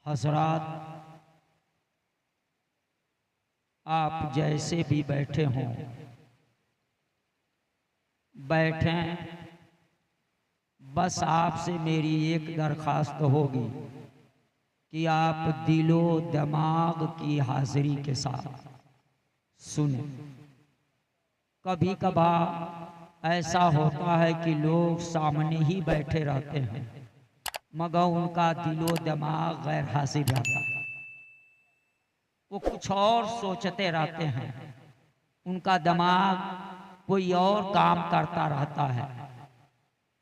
हजरात, आप जैसे भी बैठे हों बैठें। बस आपसे मेरी एक दरख्वास्त होगी कि आप दिलो दिमाग की हाजिरी के साथ सुने। कभी कभार ऐसा होता है कि लोग सामने ही बैठे रहते हैं मगर उनका दिलो दिमाग गैर हाजिर रहता है। वो कुछ और सोचते रहते हैं, उनका दिमाग कोई और काम करता रहता है।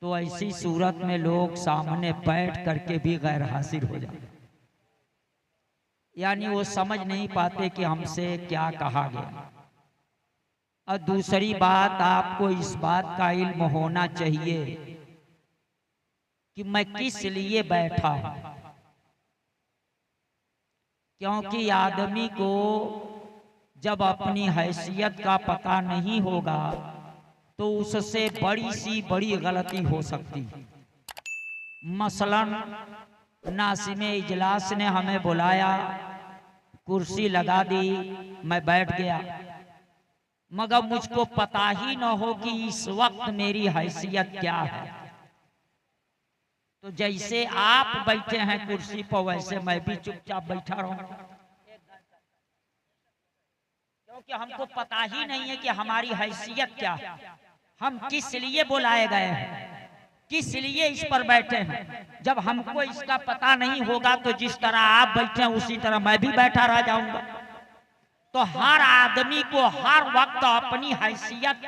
तो ऐसी सूरत में लोग सामने बैठ करके भी गैर हाजिर हो जाते, यानी वो समझ नहीं पाते कि हमसे क्या कहा गया। और दूसरी बात, आपको इस बात का इल्म होना चाहिए कि मैं किस लिए बैठा हूं, क्योंकि आदमी को जब अपनी हैसियत का पता नहीं होगा तो उससे बड़ी सी बड़ी गलती हो सकती है। मसलन नासिमे इजलास ने हमें बुलाया, कुर्सी लगा दी, मैं बैठ गया, मगर मुझको पता ही न हो कि इस वक्त मेरी हैसियत क्या है। तो जैसे आप बैठे हैं कुर्सी पर वैसे मैं भी चुपचाप बैठा रहूंगा, क्योंकि हमको पता ही नहीं है कि हमारी हैसियत क्या है, हम किस लिए बुलाए गए हैं, किस लिए इस पर बैठे हैं। जब हमको इसका पता नहीं होगा तो जिस तरह आप बैठे हैं उसी तरह मैं भी बैठा रह जाऊंगा। तो हर आदमी को हर वक्त अपनी हैसियत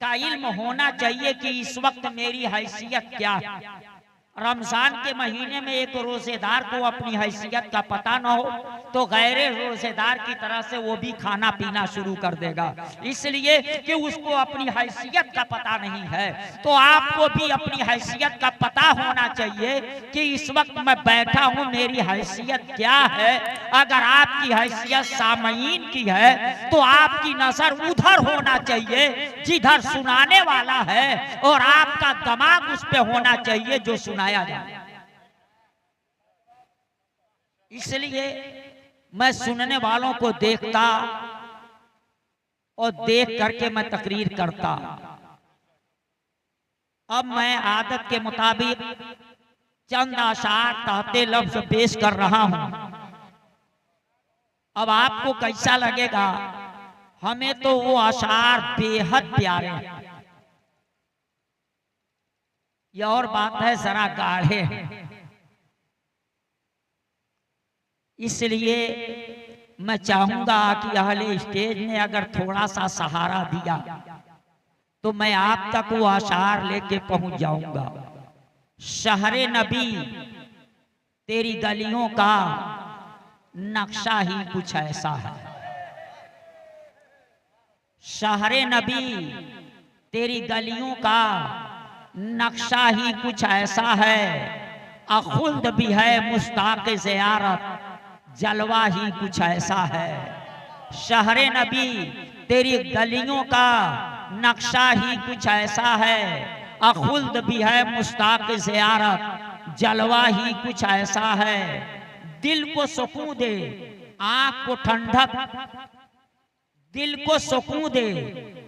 का इल्म होना चाहिए कि इस वक्त मेरी हैसियत क्या है। रमजान के महीने में एक रोजेदार को अपनी हैसियत का पता न हो तो गैर रोजेदार की तरह से वो भी खाना पीना शुरू कर देगा, इसलिए कि उसको अपनी हैसियत का पता नहीं है। तो आपको भी अपनी हैसियत का पता होना चाहिए कि इस वक्त मैं बैठा हूं, मेरी हैसियत क्या है। अगर आपकी हैसियत सामईन की है तो आपकी नजर उधर होना चाहिए जिधर सुनाने वाला है, और आपका दिमाग उस पे होना चाहिए जो सुनाया जाए। इसलिए मैं सुनने वालों को देखता और देख करके मैं तकरीर करता। अब मैं आदत के मुताबिक चंद अशार तहते लफ्ज पेश कर रहा हूं। अब आपको कैसा लगेगा, हमें तो वो अशार बेहद प्यारे हैं। ये और बात है जरा गाढ़े हैं, इसलिए मैं चाहूंगा कि अहले स्टेज ने अगर थोड़ा सा सहारा दिया तो मैं आप तक वो अशार लेके पहुंच जाऊंगा। शहरे नबी तेरी गलियों का नक्शा ही कुछ ऐसा है। शहरे नबी तेरी गलियों का नक्शा ही कुछ ऐसा है। अखुल्द भी है मुश्ताक ज़ियारत, जलवा ही कुछ ऐसा है। शहरे नबी तेरी गलियों का नक्शा ही कुछ ऐसा है। अखुल्द भी है मुश्ताक ज़ियारत, जलवा ही कुछ ऐसा है। दिल को सुकून दे आँख को ठंडक, दिल को सुकून दे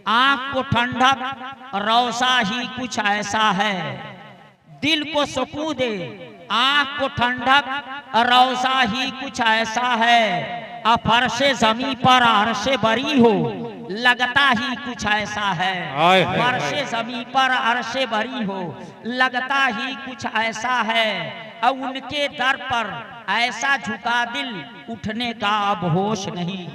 आँख को ठंडक, रौसा ही कुछ ऐसा है। दिल को सुकून दे आँख को ठंडक, रौसा ही कुछ ऐसा है। फर्शे ज़मीं पर अर्शे बरी हो, लगता ही कुछ ऐसा है। फर्शे ज़मीं पर अर्शे बरी हो, लगता ही कुछ ऐसा है। और उनके दर पर ऐसा झुका दिल, उठने का अब होश नहीं।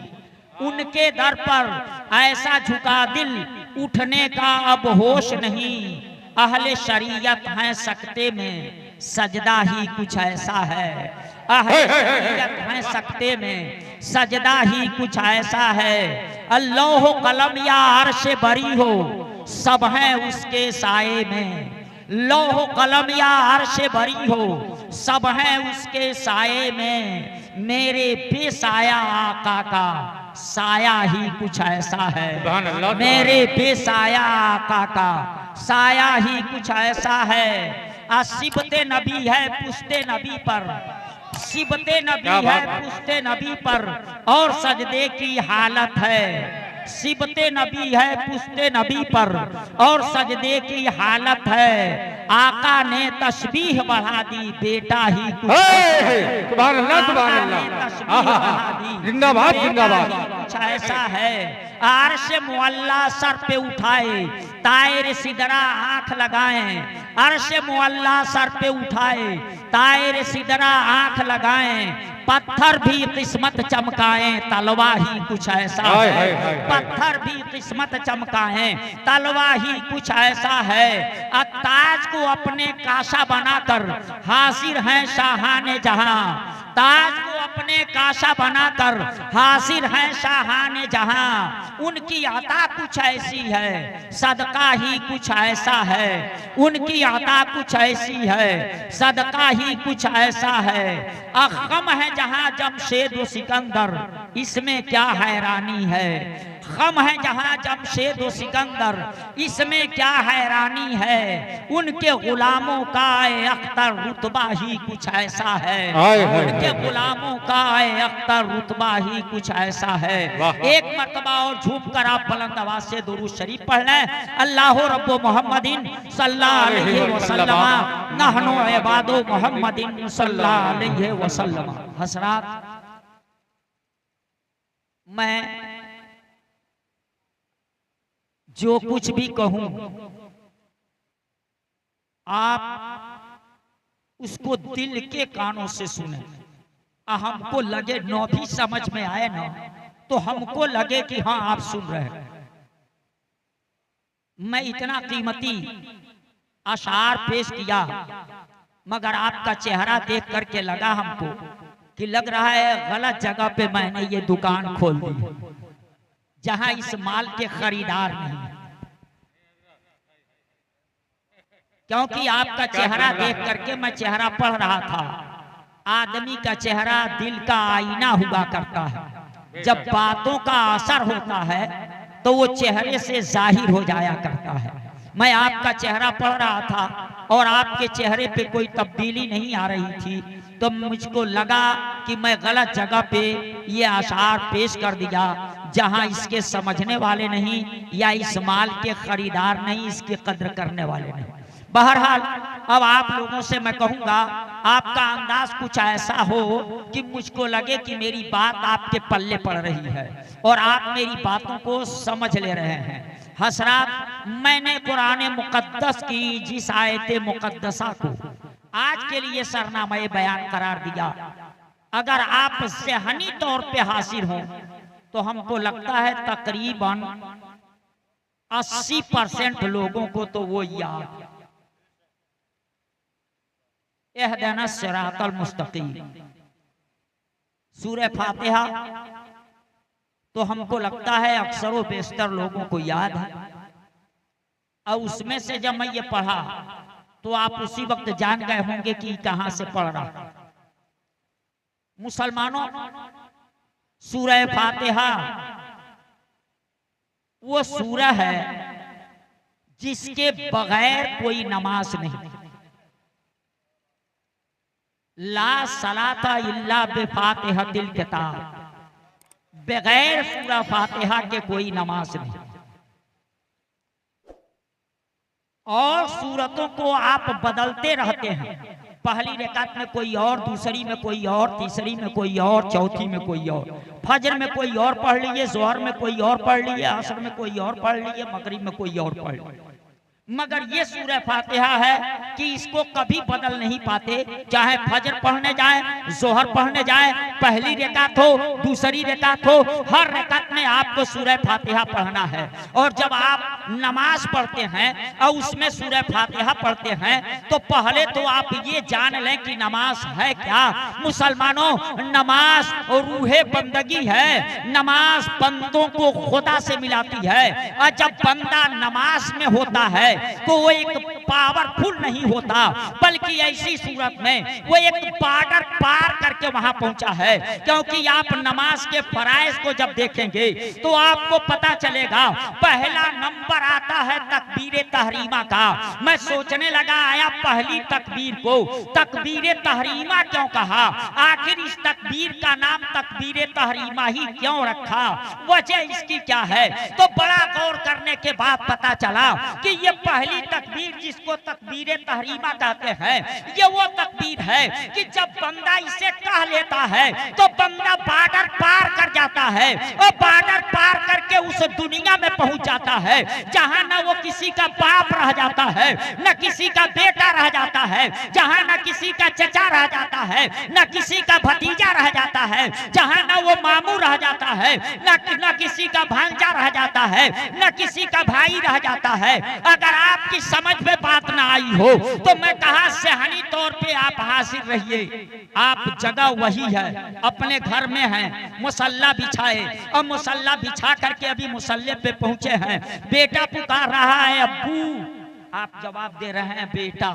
उनके दर पर ऐसा झुका दिल, उठने का अब होश नहीं। अहले शरीयत हैं सकते में, सजदा ही कुछ ऐसा है। अहले शरीयत हैं सकते में, सजदा ही कुछ ऐसा है। अल्लाह कलम या अर्श बरी हो, सब हैं उसके साए में। लौह कलम या अर्श बरी हो, सब हैं उसके साए में। मेरे बेसाया आका का साया ही कुछ ऐसा है। मेरे बेसाया आका का साया ही कुछ ऐसा है। सिबते नबी है पुश्ते नबी पर, सिबते नबी है पुश्ते नबी पर और सजदे की हालत है। सिबते नबी है पुश्ते नबी पर और सजदे की हालत है। आका ने तस्बीह बढ़ा दी, बेटा ही सुभान अल्लाह सुभान अल्लाह, जिंदाबाद जिंदाबाद। कुछ ऐसा है, अर्श मुअल्ला सर पे उठाए, तायर सिदरा आंख लगाए। अर्श मुअल्ला सर पे उठाए, तायर सिदरा आंख लगाए। पत्थर भी किस्मत चमकाए, तलवा ही कुछ ऐसा है। पत्थर भी किस्मत चमकाए, तलवा ही कुछ ऐसा है। ताज को अपने काशा बनाकर हासिर हैं शाहाने जहां। ताज को अपने काशा बनाकर हासिर हैं शाहाने जहां। उनकी अता कुछ ऐसी है, सदका ही कुछ ऐसा है। उनकी अता कुछ ऐसी है, सदका ही कुछ ऐसा है। अखम है जहां जमशेद व सिकंदर, इसमें क्या हैरानी है। खम है जहां जमशेद व सिकंदर, इसमें क्या हैरानी है। उनके गुलामों का अख्तर रुतबा ही कुछ ऐसा है। उनके गुलामों का अख्तर रुतबा ही कुछ ऐसा है। एक मर्तबा और झूम कर आप बुलंद आवाज से दुरूद शरीफ पढ़ लें। अल्लाह रब्बु मुहम्मदिन सल्लल्लाहु अलैहि वसल्लम, नहनु इबादु मुहम्मदिन सल्लल्लाहु अलैहि वसल्लम। हसरात, मैं जो कुछ भी कहूं आप उसको दिल के कानों से सुने। हमको लगे न भी समझ में आए ना, तो हमको लगे कि हाँ आप सुन रहे हैं। मैं इतना कीमती अशार पेश किया, मगर आपका चेहरा देख करके लगा हमको कि लग रहा है गलत जगह पे मैंने ये दुकान खोल दी, जहां इस माल के खरीदार नहीं। क्योंकि आपका चेहरा देख करके मैं चेहरा पढ़ रहा था। आदमी का चेहरा दिल का आईना हुआ करता है। जब बातों का असर होता है तो वो चेहरे से जाहिर हो जाया करता है। मैं आपका चेहरा पढ़ रहा था और आपके चेहरे पे कोई तब्दीली नहीं आ रही थी, तो मुझको लगा कि मैं गलत जगह पे ये आशार पेश कर दिया, जहां इसके समझने वाले नहीं या इस माल के खरीदार नहीं, इसकी कद्र करने वाले नहीं। बहरहाल अब आप लोगों से मैं कहूंगा, आपका अंदाज कुछ ऐसा हो कि मुझको लगे कि मेरी बात आपके पल्ले पड़ रही है और आप मेरी बातों को समझ ले रहे हैं। हसरात, मैंने कुरान मुकद्दस की जिस आयत मुकद्दसा को आज के लिए सरनामा बयान करार दिया, अगर आप ज़हनी तौर पे हासिल हो तो हमको लगता है तकरीबन 80% लोगों को तो वो याद। इहदिना सिरातल मुस्तकीम सूरह फातिहा तो हमको लगता है अक्सर व बेशतर लोगों को याद है। और उसमें से जब मैं ये पढ़ा तो आप उसी वक्त जान गए होंगे कि कहां से पढ़ रहा। मुसलमानों, सूरह फातिहा वो सूरह है जिसके बगैर कोई नमाज नहीं। ला सलाता इल्ला बिफातिहतिल किताब, बगैर सूरह फातिहा के कोई नमाज नहीं। और सूरतों को आप बदलते रहते हैं, पहली रकात में कोई और, दूसरी में कोई और, तीसरी में कोई और, चौथी में कोई और। फजर में कोई और पढ़ लीजिए, जोहर में कोई और पढ़ लीजिए, असर में कोई और पढ़ लीजिए, मगरिब में कोई और पढ़ लीजिए। मगर ये सूरह फातिहा है कि इसको कभी बदल नहीं पाते। चाहे फजर पढ़ने जाए, जोहर पढ़ने जाए, पहली रकात हो, दूसरी रकात हो, हर रकात में आपको सूरह फातिहा पढ़ना है। और जब आप नमाज पढ़ते हैं और उसमें सूरह फातिहा पढ़ते हैं तो पहले तो आप ये जान लें कि नमाज है क्या। मुसलमानों, नमाज और रूहे बंदगी है। नमाज बंदों को खुदा से मिलाती है, और जब बंदा नमाज में होता है तो वो एक पावरफुल नहीं होता, बल्कि ऐसी सूरत में वो एक बॉर्डर पार करके वहां पहुंचा है। क्योंकि आप नमाज के फराइज को जब देखेंगे तो आपको पता चलेगा, पहला नंबर आता है तकबीर तहरीमा का। मैं सोचने लगा आया पहली तकबीर को तकबीर तहरीमा क्यों कहा, आखिर इस तकबीर का नाम तकबीर तहरीमा ही क्यों रखा, वजह इसकी क्या है। तो बड़ा गौर करने के बाद पता चला कि ये पहली तकबीर जिसको तकबीर तहरीमा कहते हैं, ये वो तकबीर है कि जब बंदा इसे कह लेता है तो बंदा बॉर्डर पार कर जाता है और बॉर्डर पार करके उस दुनिया में पहुंच जाता है जहां ना वो किसी का बाप रह जाता है, न किसी का बेटा रह जाता है, जहां न किसी का चचा रह जाता है, न किसी का भतीजा रह जाता है, जहां न वो मामू रह जाता है, न किसी का भांजा रह जाता है, न किसी का भाई रह जाता है। अगर आपकी समझ में बात ना आई हो तो मैं कहा सेहनी तौर पे आप हाजिर रहिए। आप जगह वही है, अपने घर में हैं, मुसल्ला बिछाए और मुसल्ला बिछा करके अभी मुसल्ले पे पहुंचे हैं, बेटा पुकार रहा है अब्बू, आप जवाब दे रहे हैं बेटा।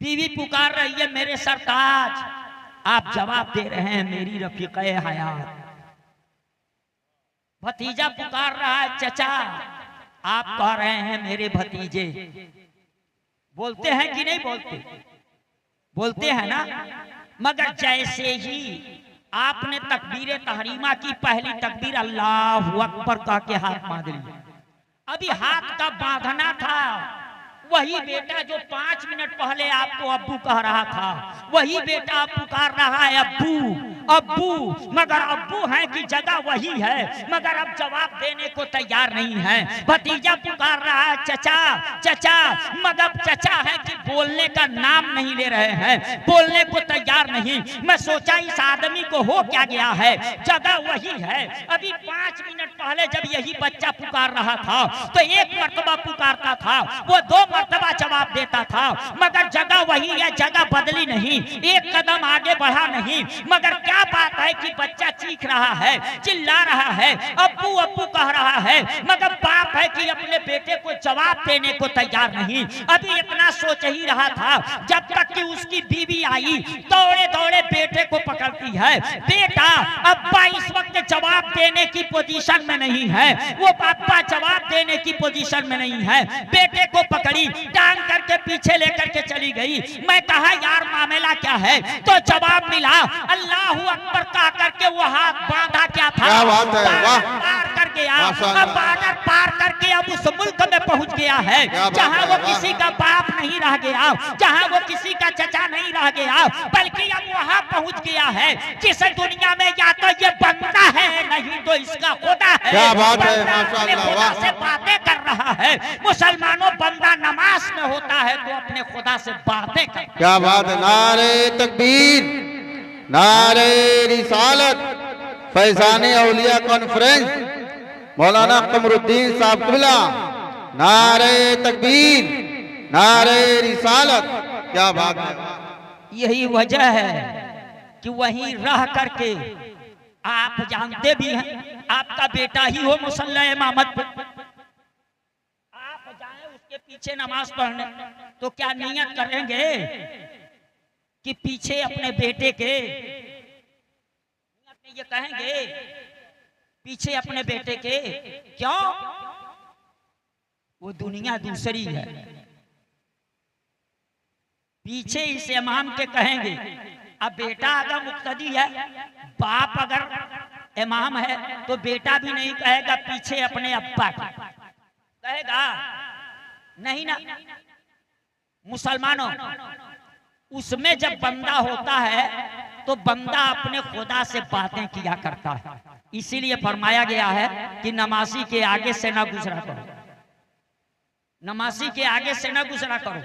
बीवी पुकार रही है मेरे सरताज, आप जवाब दे रहे हैं मेरी रफीक़े हयात। भतीजा पुकार रहा है चचा, आप कह रहे हैं मेरे भतीजे। बोलते हैं कि नहीं बोलते, बोलते हैं ना। मगर जैसे ही आपने तकबीर तहरीमा की पहली तकबीर अल्लाहु अकबर कह के हाथ बांध लिया, अभी हाथ का बांधना था, वही बेटा जो 5 मिनट पहले आपको अब्बू कह रहा था, वही बेटा आप पुकार रहा है अब्बू अब्बू। मगर अब्बू है कि जगह वही है, मगर अब जवाब देने को तैयार नहीं है। भतीजा पुकार रहा है चचा चचा, मगर चचा है कि बोलने का नाम नहीं ले रहे हैं, बोलने को तैयार नहीं। मैं सोचा इस आदमी को हो क्या गया है, जगह वही है। अभी 5 मिनट पहले जब यही बच्चा पुकार रहा था तो 1 मर्तबा पुकारता था, वो 2 मर्तबा जवाब देता था, मगर जगह वही है, जगह बदली नहीं, 1 कदम आगे बढ़ा नहीं। मगर क्या बात है कि बच्चा चीख रहा है, चिल्ला रहा है, अब्बू अब्बू कह रहा है, मगर बाप है कि अपने बेटे को जवाब देने को तैयार नहीं। अभी इतना सोच ही रहा था जब तक कि उसकी बीवी आई, दौड़े दौड़े बेटे को पकड़ती है, बेटा अब्बा इस वक्त जवाब देने की पोजीशन में नहीं है, वो अब्बा जवाब देने की पोजीशन में नहीं है। बेटे को पकड़ी, टांग करके पीछे लेकर के चली गई। मैं कहा यार मामला क्या है, तो जवाब मिला अल्लाहू अकबर कह करके वो हाथ बांधा क्या था, क्या बात है, वाह, पार कर गया, अब बॉर्डर पार करके अब उस मुल्क में पहुंच गया है जहां वो किसी का बाप नहीं रह गया, जहां वो किसी का चचा नहीं रह गया, बल्कि अब वहां पहुंच गया है जिस दुनिया में या तो ये बंदा है नहीं तो इसका खुदा है। क्या बात है, माशाअल्लाह, खुदा से बातें कर रहा है। मुसलमानों बंदा नमाज में होता है तो अपने खुदा से बातें कर। क्या बात है, नारे तकबीर, नारे रिसालत, फैजानी औलिया कॉन्फ्रेंस, मौलाना कमरुद्दीन साहब किबला, नारे तकबीर, नारे रिसालत। क्या बात है। यही वजह है कि वहीं रह करके आप जानते भी हैं, आपका बेटा ही हो मुसल्ला इमामत पे, आप जाएं उसके पीछे नमाज पढ़ने तो क्या नियत करेंगे कि पीछे अपने बेटे के ये कहेंगे पीछे अपने बेटे के, क्यों? वो दुनिया दूसरी है। पीछे इस इमाम के कहेंगे। अब बेटा अगर मुक्तदी है, बाप अगर इमाम है तो बेटा भी नहीं कहेगा पीछे अपने अब्बा के, कहेगा नहीं ना। मुसलमानों, उसमें जब बंदा होता है तो बंदा अपने खुदा से बातें किया करता है। इसीलिए फरमाया गया है कि नमाजी के आगे से ना गुजरा करो, नमाजी के आगे से ना गुजरा करो।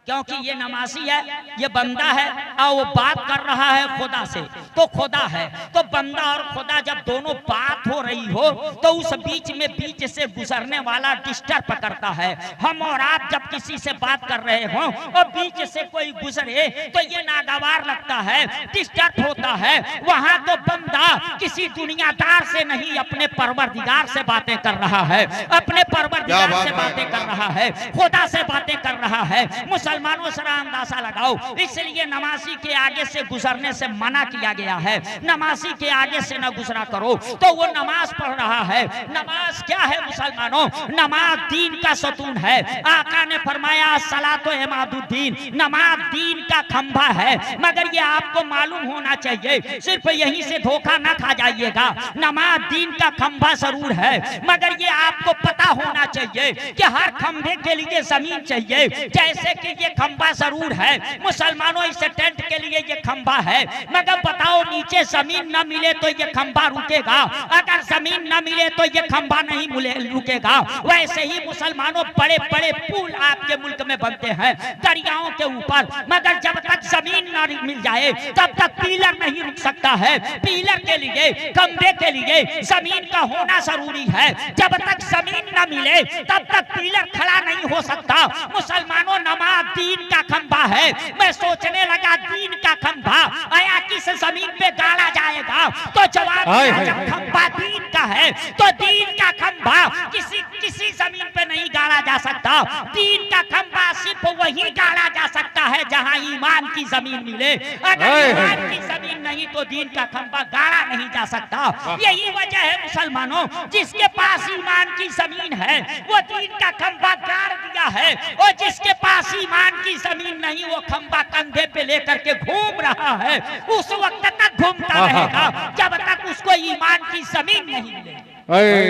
क्योंकि ये नमाजी है, ये बंदा है और वो बात कर रहा है खुदा से, तो खुदा है। तो बंदा और खुदा जब दोनों बात हो रही हो तो उस बीच से गुजरने वाला डिस्टर्ब करता है। हम और आप जब किसी से बात कर रहे हो और बीच से कोई गुजरे तो ये नागवार लगता है, डिस्टर्ब होता है। वहां तो बंदा किसी दुनियादार से नहीं, अपने परवरदिगार से बातें कर रहा है, अपने परवरदिगार से बातें कर रहा है, खुदा से बातें कर रहा है। मुसलमानों जरा अंदाजा लगाओ, इसलिए नमाजी के आगे से गुजरने से मना किया गया है। नमाजी के आगे से न गुजरा करो। तो वो नमाज पढ़ रहा है। नमाज क्या है मुसलमानों? नमाज दीन का सतून है। आका ने फरमाया सलातो इमादुद्दीन, नमाज दीन का खंभा है। मगर ये आपको मालूम होना चाहिए, सिर्फ यहीं से धोखा ना खा जाइएगा। नमाज दीन का खंभा जरूर है, मगर ये आपको पता होना चाहिए कि हर खंभे के लिए जमीन चाहिए। जैसे कि ये खंभा जरूर है मुसलमानों, इस टेंट के लिए ये खंभा है, मगर बताओ नीचे जमीन न मिले तो ये खंभा रुकेगा? अगर जमीन न मिले तो ये खंभा नहीं रुकेगा। वैसे ही मुसलमानों बड़े बड़े पुल आपके मुल्क में बनते हैं दरियाओं के ऊपर, मगर जब तक जमीन न मिल जाए तब तक पिलर नहीं रुक सकता है। पिलर के लिए, खंभे के लिए जमीन का होना जरूरी है। जब तक जमीन न मिले तब तक पिलर खड़ा नहीं हो सकता। मुसलमानों नमाज दीन का खंभा है। मैं सोचने लगा दीन का खंभा आया किस जमीन पे गाड़ा जाएगा, तो जवाब जब खंभा दीन का है तो दीन का खंभा किसी जमीन पे नहीं गाड़ा जा सकता। दीन का खंभा सिर्फ वही गाड़ा जा सकता है जहां ईमान की जमीन मिले। अगर ईमान की जमीन नहीं तो दीन का खंभा गाड़ा नहीं जा सकता। यही वजह है मुसलमानों, जिसके पास ईमान की जमीन है वो दीन का खंभा गाड़ दिया है, और जिसके पास ईमान की जमीन नहीं वो खंभा कंधे पे लेकर के घूम रहा है। उस वक्त तक घूमता रहेगा जब तक उसको ईमान की जमीन नहीं मिले।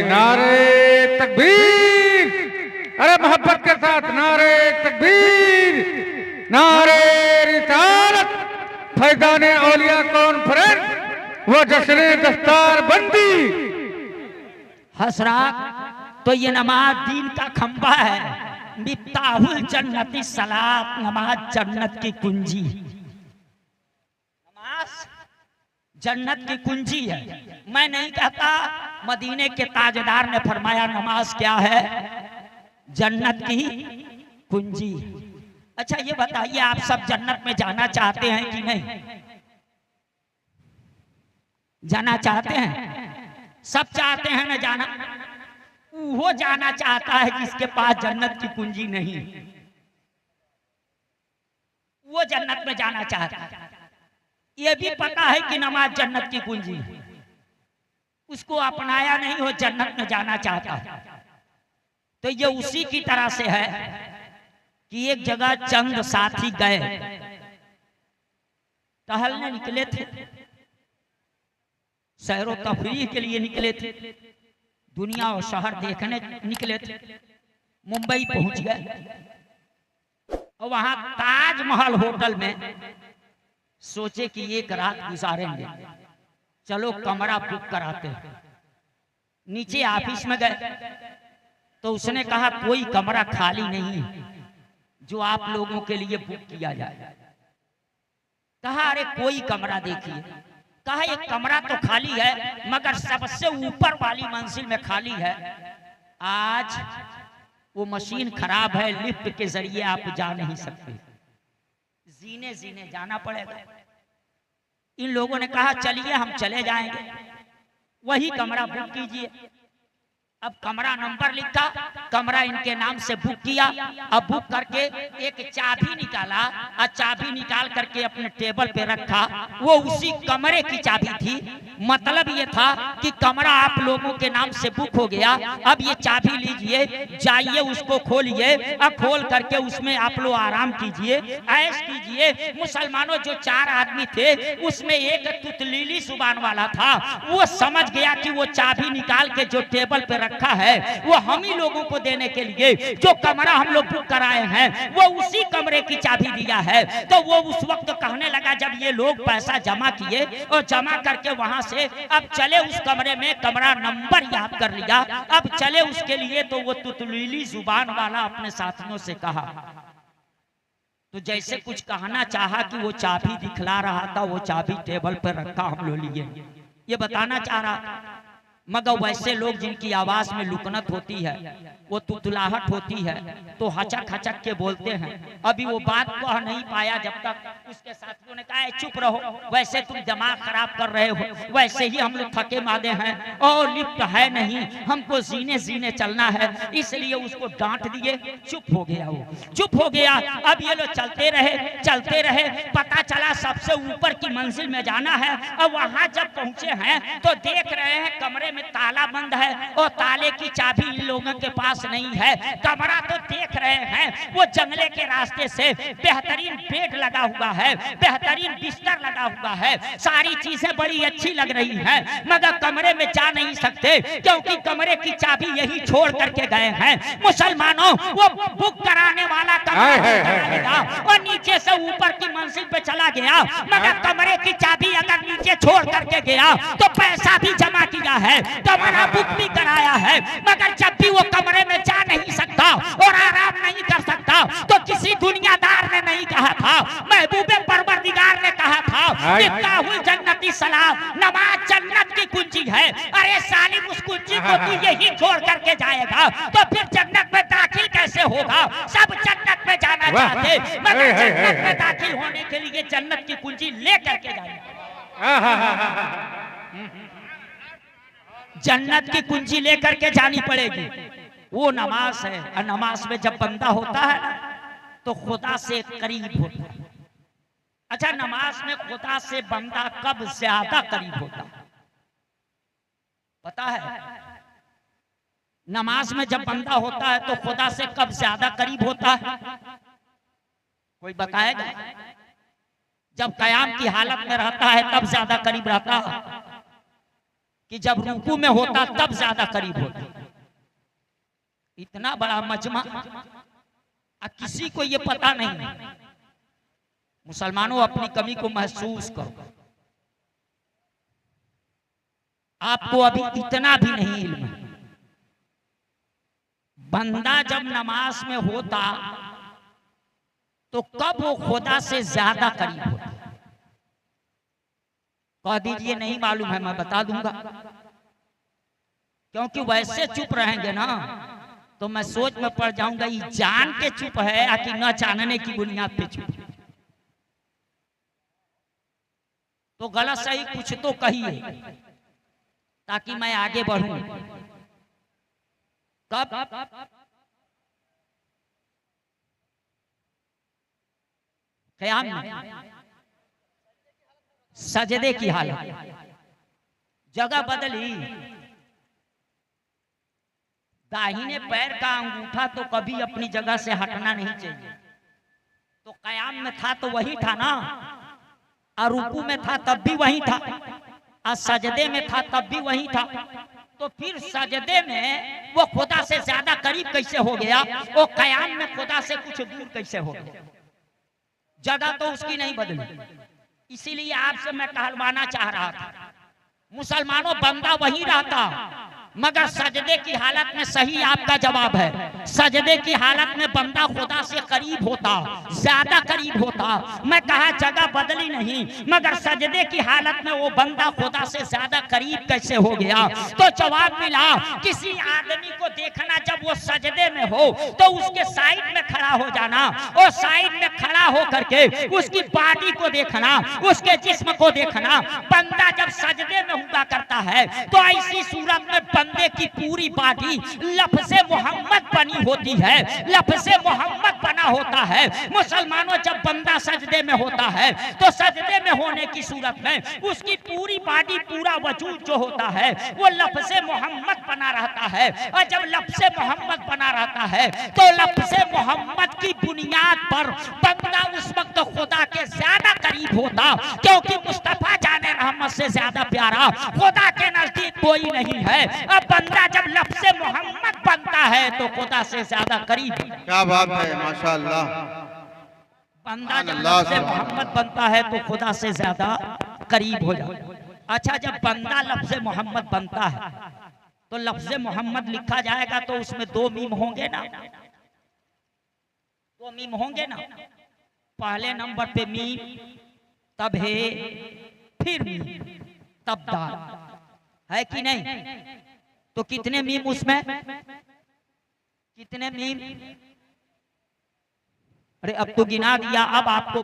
नारे तकबीर, अरे मोहब्बत के साथ नारे तकबीर, नारे रिसालत, फैजान औलिया कॉन्फ्रेंस, वो जश्न दस्तार बंदी। हसरात तो ये नमाज दीन का खंभा है। मिफ्ताहुल जन्नती सलात, नमाज जन्नत की कुंजी। नमाज जन्नत की कुंजी है। मैं नहीं कहता, मदीने के ताजदार ने फरमाया नमाज क्या है? जन्नत की कुंजी। अच्छा ये बताइए, आप सब जन्नत में जाना चाहते हैं कि नहीं? जाना चाहते हैं? सब चाहते हैं ना जाना? वो जाना चाहता है जिसके पास जन्नत की कुंजी नहीं, वो जन्नत में जाना चाहता है। ये भी पता है कि नमाज जन्नत की कुंजी, उसको अपनाया नहीं, वो जन्नत में जाना चाहता है। तो ये उसी की तरह से है कि एक जगह चंद साथी गए, टहलने निकले थे, सैरो तफरीह के लिए निकले थे, दुनिया और शहर देखने निकले थे। मुंबई पहुंच गए और वहां ताजमहल होटल में सोचे कि एक रात गुजारेंगे, चलो कमरा बुक कराते हैं। नीचे ऑफिस में गए तो उसने कहा कोई कमरा खाली नहीं है जो आप लोगों के लिए बुक किया जाए। कहा अरे कोई कमरा देखिए। कहा एक कमरा तो खाली है मगर सबसे ऊपर वाली मंजिल में खाली है। आज वो मशीन खराब है, लिफ्ट के जरिए आप जा नहीं सकते, जीने जीने जाना पड़ेगा। इन लोगों ने कहा चलिए हम चले जाएंगे, वही कमरा बुक कीजिए। अब कमरा नंबर लिखा, कमरा इनके नाम से बुक किया। अब बुक करके एक चाबी निकाला और चाबी निकाल करके अपने टेबल पे रखा। वो उसी कमरे की चाबी थी। मतलब ये था कि कमरा आप लोगों के नाम से बुक हो गया, अब ये चाबी लीजिए, जाइए उसको खोलिए और खोल करके उसमें आप लोग आराम कीजिए, ऐश कीजिए। मुसलमानों जो 4 आदमी थे उसमें एक तुतलीली जुबान वाला था, वो समझ गया कि वो चाबी निकाल के जो टेबल पे रखा है वो हम ही लोगों को देने के लिए जो कमरा हम लोग बुक कराए हैं वो उसी कमरे की चाबी दिया है। तो वो उस वक्त कहने लगा जब ये लोग पैसा जमा किए और जमा करके वहां से अब चले उस कमरे में, कमरा नंबर याद कर लिया, अब चले उसके लिए। तो वो तुतलीली जुबान वाला अपने साथियों से कहा तो जैसे कुछ कहना चाहा कि वो चाबी दिखला रहा था, वो चाबी टेबल पर रखा, हम लोग लिए, ये बताना चाह रहा था। मगर वैसे लोग जिनकी आवाज में लुकनत होती है, वो तुतलाहट होती है, तो हचक हचक के बोलते हैं। अभी वो बात कह नहीं पाया, जब तक उसके साथियों ने कहा चुप रहो, वैसे तुम दिमाग खराब कर रहे हो, वैसे ही हम लोग थके मादे हैं और लिफ्ट है नहीं, हमको जीने जीने चलना है, इसलिए उसको डांट दिए, चुप हो गया, वो चुप हो गया। अब ये लोग चलते रहे, पता चला सबसे ऊपर की मंजिल में जाना है। और वहां जब पहुंचे हैं तो देख रहे हैं कमरे में ताला बंद है और ताले की चाबी इन लोगों के पास नहीं है। कमरा तो देख रहे हैं, वो जंगले के रास्ते से बेहतरीन बेड लगा हुआ है, बेहतरीन बिस्तर लगा हुआ है, सारी चीजें बड़ी अच्छी लग रही हैं, मगर कमरे में जा नहीं सकते क्योंकि कमरे की चाबी यही छोड़ करके गए हैं। मुसलमानों, वो बुक कराने वाला कमरा और नीचे से ऊपर की मंजिल पे चला गया, मगर कमरे की चाबी अगर नीचे छोड़ करके गया तो पैसा भी जमा किया है, कमरा बुक भी कराया है, मगर जब भी वो कमरे में जा नहीं सकता और आराम नहीं कर सकता तो किसी दुनियादार ने नहीं कहा था, महबूबे परवरदिगार ने कहा था कि ताहुल जन्नती सलाम, नमाज जन्नत की कुंजी है। अरे सालिम, उस कुंजी को तू यही छोड़ करके जाएगा तो फिर जन्नत में दाखिल कैसे होगा? सब जन्नत में जाना चाहते, मगर जन्नत में दाखिल होने के लिए जन्नत की कुंजी ले करके जाएगा, जन्नत की कुंजी लेकर के जानी पड़ेगी। वो नमाज है, और नमाज में जब बंदा होता है तो खुदा से करीब होता है। अच्छा, नमाज में खुदा से बंदा कब ज्यादा करीब होता है पता है? नमाज में जब बंदा होता है तो खुदा से कब ज्यादा करीब होता है? कोई बताएगा? जब कयाम की हालत में रहता है तब ज्यादा करीब रहता है, कि जब रुकू में होता तब ज्यादा करीब होता? इतना बड़ा मजमा किसी को ये पता नहीं। मुसलमानों, अपनी कमी को महसूस करो। आपको अभी इतना भी नहीं इल्म है। बंदा जब नमाज में होता तो कब वो खुदा से ज्यादा करीब होता? कह दीजिए नहीं मालूम है, मैं बता दूंगा। क्योंकि वैसे चुप रहेंगे ना तो मैं सोच में पड़ जाऊंगा, ये जान के चुप है या कि न जानने की बुनियाद पे चुप? तो गलत सही कुछ तो कहिए ताकि मैं आगे बढ़ूं। कब? क़याम में, सजदे की हालत, जगह बदली। दाहिने पैर का अंगूठा तो कभी अपनी जगह से हटना नहीं चाहिए। तो क़याम में था तो वही था ना, और रुकू में था तब भी वही था, और सजदे में था तब भी वही था। तो फिर सजदे में वो खुदा से ज्यादा करीब कैसे हो गया? वो क़याम में खुदा से कुछ दूर कैसे हो गया? जगह तो उसकी नहीं बदली। इसीलिए आपसे मैं कहलवाना चाह रहा था, मुसलमानों, बंदा वही रहता मगर सजदे की हालत में। सही आपका जवाब है, सजदे की हालत में बंदा खुदा से करीब होता, ज्यादा करीब होता। मैं कहा जगह बदली नहीं, मगर सजदे की हालत में वो बंदा खुदा से ज्यादा करीब कैसे हो गया? तो जवाब मिला, किसी आदमी को देखना जब वो सजदे में हो तो उसके साइड में खड़ा हो जाना, और साइड में खड़ा हो करके उसकी बॉडी को देखना, उसके जिस्म को देखना। बंदा जब सजदे में हुआ करता है तो ऐसी सूरत में बंदे की पूरी बॉडी लफ्ज़े मोहम्मद बनी होती है, लफ्ज़े मोहम्मद बना होता है। मुसलमानों, जब बंदा सजदे में होता है तो सजदे में होने की सूरत में उसकी पूरी बॉडी, पूरा वजूद जो होता है वो लफ्ज़े मोहम्मद बना रहता है। और जब लफ्ज़े मोहम्मद बना रहता है तो लफ्ज़े मोहम्मद की बुनियाद पर बंदा उस वक्त खुदा के ज्यादा करीब होता, क्योंकि मुस्तफा जाने रहमत से ज्यादा प्यारा खुदा के नजदीक कोई नहीं है। अब बंदा जब लफ्ज़े मोहम्मद बनता है तो खुदा से ज्यादा करीब। क्या बात है, माशाअल्लाह। बंदा जब लफ्ज़े मोहम्मद बनता है तो खुदा से ज्यादा करीब हो जाता। अच्छा, जब बंदा लफ्ज़े मोहम्मद बनता है तो लफ्ज़े मोहम्मद लिखा जाएगा तो उसमें 2 मीम होंगे ना, 2 मीम होंगे ना। पहले नंबर पे मीम, तब हे, फिर मीम, तब दाल, है कि नहीं? तो कितने मीम उसमें, कितने मीम? अरे अब तो गिना दिया, अब आपको